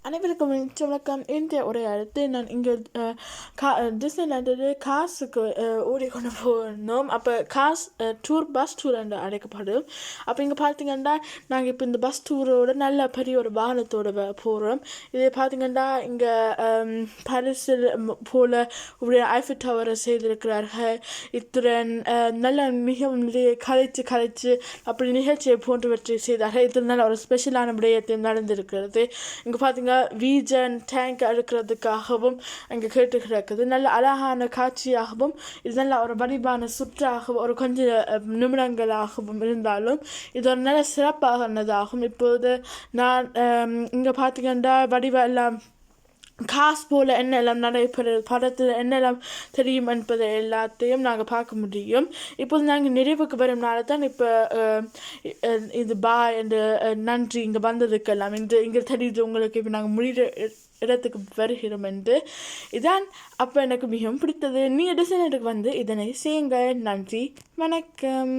அனைவருக்கும் வணக்கம். இன்றைய உரையாடத்து நான் இங்கே டிஸ்னிலாண்டில் காசுக்கு ஓடிக்கொண்டு போகணும். அப்போ பஸ் டூர் என்று அழைக்கப்படும். அப்போ இங்கே பார்த்தீங்கன்னா நாங்கள் இப்போ இந்த பஸ் டூரோட நல்ல பெரிய ஒரு வாகனத்தோடு போகிறோம். இது பார்த்தீங்கன்னா இங்கே பாரிஸில் போல் ஒரு ஐஃபில் டவரை செய்திருக்கிறார்கள். இத்துடன் நல்ல மிகவும் நிறைய கலைச்சு அப்படி நிகழ்ச்சியை போன்றவற்றை செய்தார்கள். இது நல்ல ஒரு ஸ்பெஷலான விடயத்தையும் நடந்திருக்கிறது. இங்கே பார்த்தீங்கன்னா வீஜன் டேங்க் அழுக்கிறதுக்காகவும் அங்கே கேட்டு கிடக்குது. நல்ல அழகான காட்சியாகவும் இது நல்ல ஒரு வடிவான சுற்றாகவும் ஒரு கொஞ்சம் நிமிடங்களாகவும் இருந்தாலும் இது ஒரு நல்ல சிறப்பானதாகும். இப்போது நான் இங்கே பார்த்தீங்கன்னா வடிவ எல்லாம் காசு போல் என்னெல்லாம் நடைபெறுது, படத்தில் என்னெல்லாம் தெரியும் என்பதை எல்லாத்தையும் நாங்கள் பார்க்க முடியும். இப்போது நாங்கள் நிறைவுக்கு வரும்னால தான் இப்போ இது பாய் என்று நன்றி இங்கே வந்ததுக்கெல்லாம் இங்கே தெரியுது உங்களுக்கு. இப்போ நாங்கள் முடிகிற இடத்துக்கு வருகிறோம் என்று இதான் அப்போ எனக்கு மிகவும் பிடித்தது. நீங்கள் டிசைனருக்கு வந்து இதனை செய்யுங்க. நன்றி, வணக்கம்.